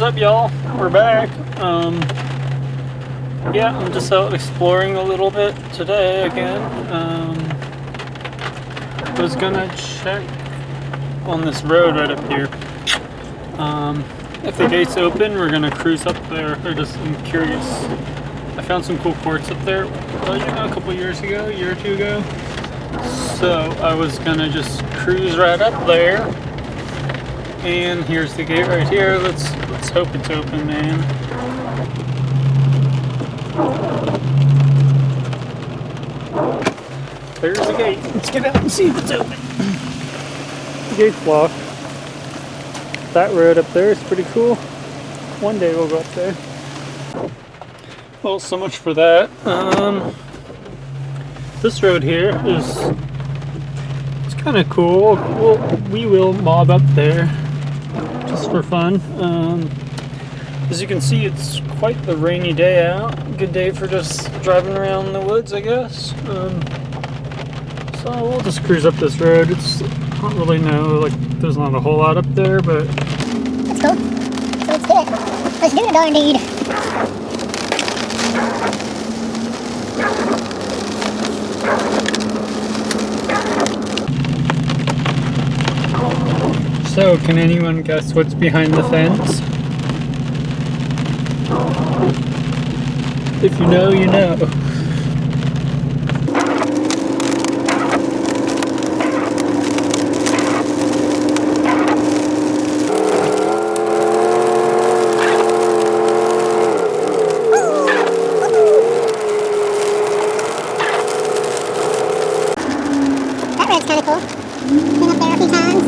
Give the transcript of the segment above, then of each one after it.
up, y'all? We're back. Yeah, I'm just out exploring a little bit today again. I was gonna check on this road right up here. If the gate's open, we're gonna cruise up there. I'm curious. I found some cool quartz up there, a couple years ago, a year or two ago. So I was gonna just cruise right up there. And here's the gate right here. Let's hope it's open, man. There's the gate. Let's get out and see if it's open. The gate's locked. That road up there is pretty cool. One day we'll go up there. Well, so much for that. This road here it's kind of cool. We will mob up there just for fun. As you can see, it's quite the rainy day out. Good day for just driving around the woods, I guess. So we'll just cruise up this road. I don't really know, like, there's not a whole lot up there, but let's go. Let's do it. Let's do the darn deed. So, can anyone guess what's behind the fence? If you know, you know. That road's kind of cool. Been up there a few times.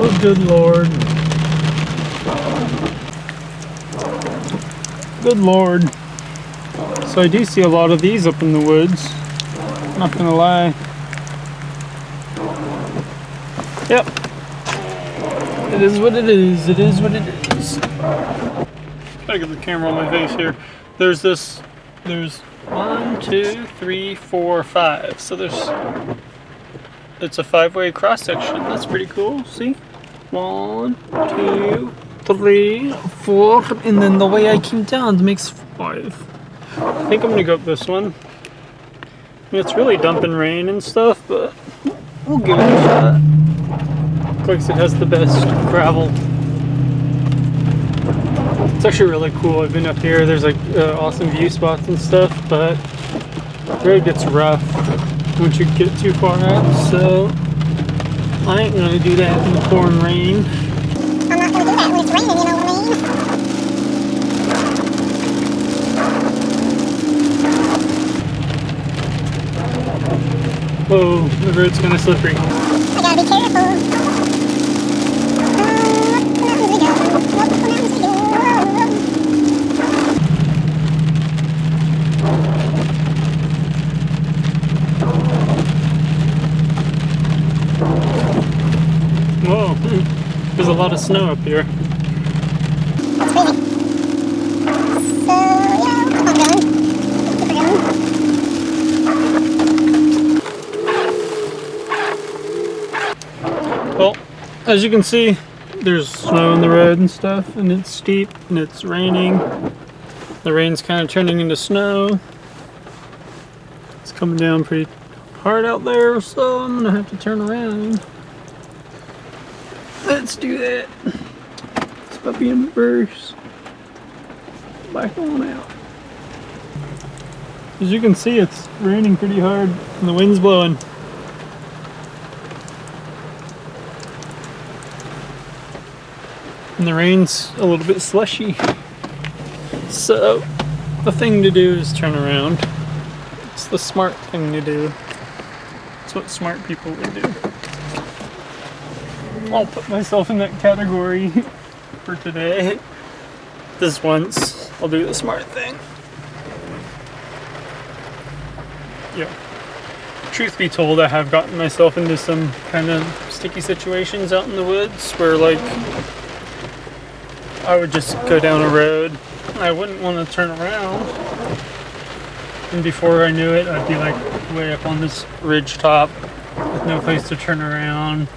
Oh, good Lord. Good Lord. So I do see a lot of these up in the woods. Not gonna lie. Yep. It is what it is. It is what it is. Gotta get the camera on my face here. There's 1, 2, 3, 4, 5. So it's a 5-way cross section. That's pretty cool. See? 1, 2, 3, 4, and then the way I came down makes 5. I think I'm gonna go up this one. I mean, it's really dumping rain and stuff, but we'll give it a shot. Looks like it has the best gravel. It's actually really cool. I've been up here. There's like awesome view spots and stuff, but the road gets rough once you get too far out, so I ain't gonna do that in the pouring rain. I'm not gonna do that when it's raining, you know what I mean? Whoa, the road's kind of slippery. I gotta be careful. What mountains we go? What mountains we go? Whoa, there's a lot of snow up here. That's crazy. So, yeah, I'm going. Keep going. Well, as you can see, there's snow on the road and stuff, and it's steep, and it's raining. The rain's kind of turning into snow. It's coming down pretty hard out there, so I'm gonna have to turn around. Let's do that. This puppy in reverse. Back on out. As you can see, it's raining pretty hard, and the wind's blowing. And the rain's a little bit slushy. So the thing to do is turn around. It's the smart thing to do. It's what smart people would do. I'll put myself in that category for today. This once, I'll do the smart thing. Yeah. Truth be told, I have gotten myself into some kind of sticky situations out in the woods where, like, I would just go down a road. I wouldn't want to turn around. And before I knew it, I'd be like way up on this ridge top with no place to turn around.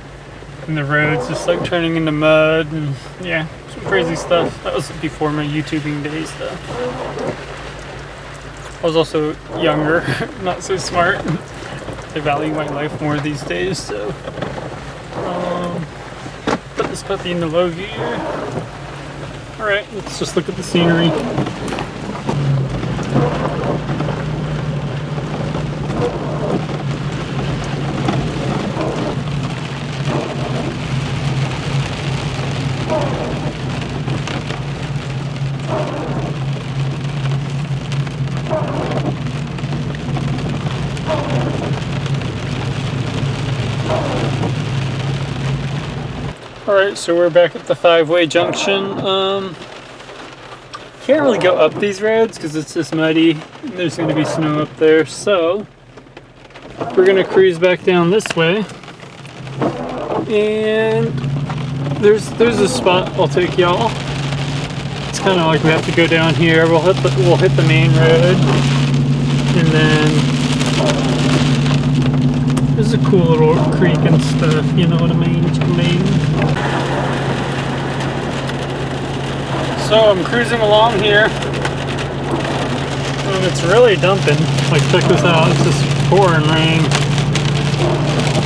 And the roads just like turning into mud and yeah, some crazy stuff. That was before my YouTubing days though. I was also younger, not so smart. I value my life more these days, so put this puppy into low gear. Alright, let's just look at the scenery. Alright, so we're back at the five-way junction. Can't really go up these roads because it's just muddy and there's going to be snow up there, so we're going to cruise back down this way. And there's a spot I'll take y'all. It's kind of like we have to go down here. We'll hit the main road, and then there's a cool little creek and stuff. You know what I mean? So I'm cruising along here, and it's really dumping. Like, check this out. It's just pouring rain.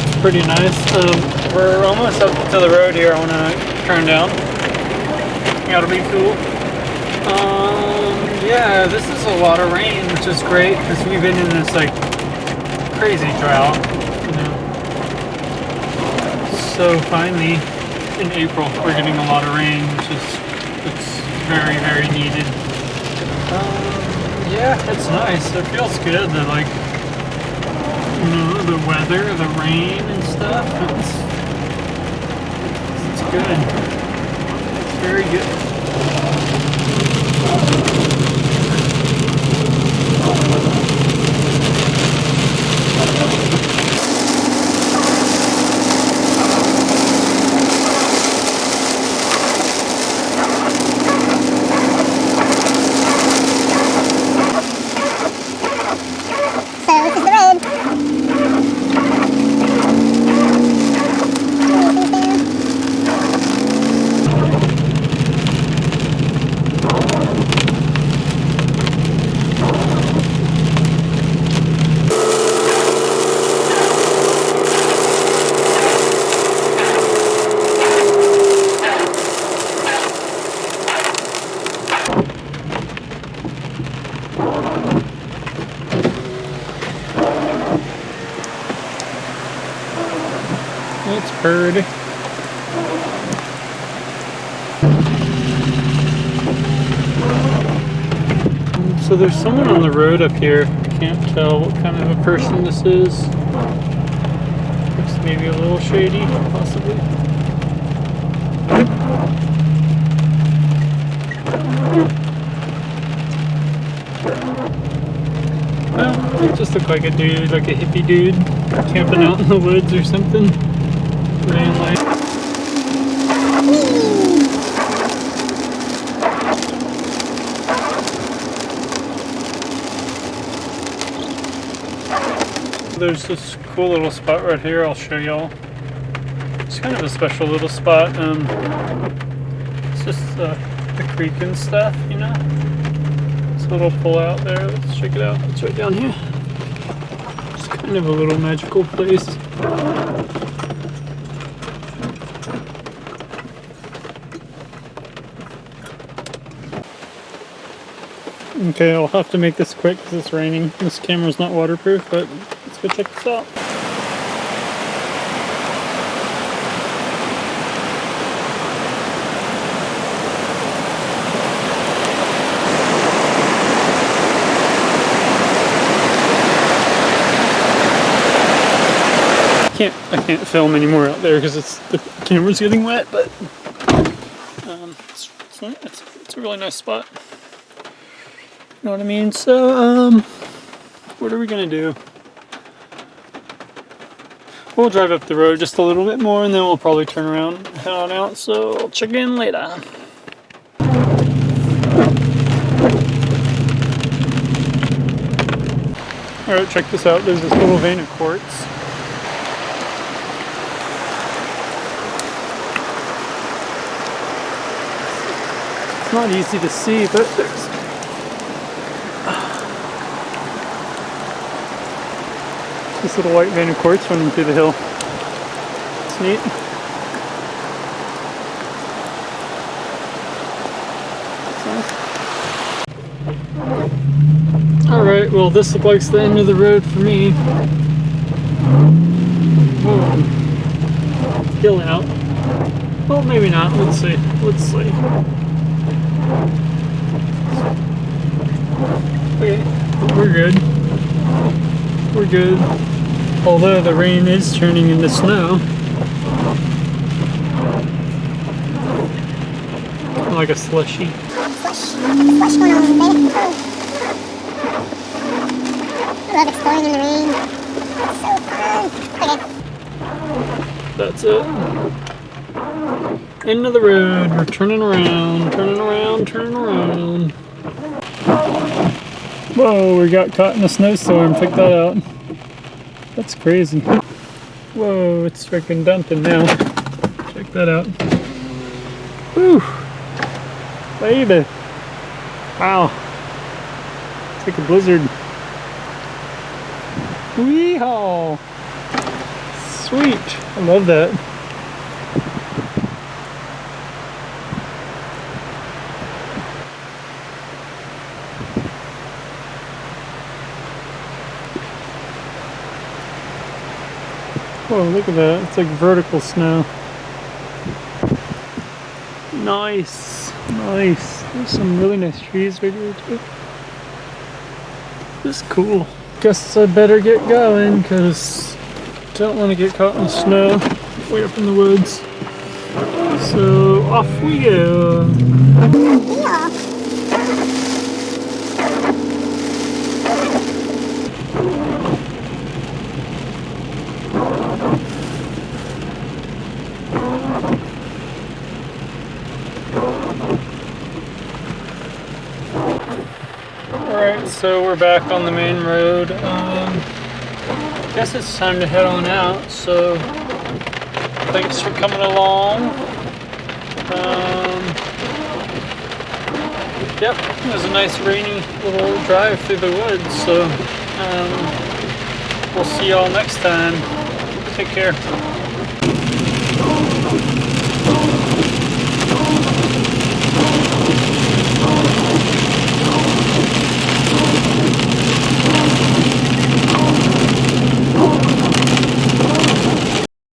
It's pretty nice. We're almost up to the road here. I want to turn down. That'll be cool. Yeah, this is a lot of rain, which is great because we've been in this like crazy drought, you know. So finally, in April, we're getting a lot of rain, which is very, very needed. Yeah, it's nice. It feels good. The like, you know, the weather, the rain and stuff. It's good. It's very good. It's pretty. So there's someone on the road up here. I can't tell what kind of a person this is. Looks maybe a little shady, possibly. Well, it just looked like a dude, like a hippie dude, camping out in the woods or something. Ran like. There's this cool little spot right here. I'll show y'all. It's kind of a special little spot. It's just the creek and stuff, you know. This little pull out there. Let's check it out. It's right down here. It's kind of a little magical place. Okay, I'll have to make this quick because it's raining. This camera's not waterproof, but let's go check this out. I can't film anymore out there because the camera's getting wet, but it's a really nice spot. You know what I mean? So, what are we gonna do? We'll drive up the road just a little bit more and then we'll probably turn around and head on out, so I'll check in later. Alright, check this out. There's this little vein of quartz. not easy to see, but there's this little white vein of quartz running through the hill. It's neat. Alright, well this looks like the end of the road for me. Whoa. Hill out. Well, maybe not. Let's see. Let's see. Okay, we're good. We're good. Although the rain is turning into snow. Like a slushy. Slush going on, baby. I love exploring in the rain. It's so fun. Okay. That's it. End of the road. We're turning around, turning around, turning around. Whoa, we got caught in a snowstorm. Check that out. That's crazy. Whoa, it's freaking dumping now. Check that out. Whew. Baby. Wow. It's like a blizzard. Weehaw. Sweet. I love that. Whoa, look at that. It's like vertical snow. Nice. Nice. There's some really nice trees right here too. This is cool. Guess I better get going because I don't want to get caught in the snow way up in the woods. So off we go. Yeah. Alright, so we're back on the main road. Guess it's time to head on out, so thanks for coming along. Yep, it was a nice rainy little drive through the woods, so we'll see y'all next time. Take care.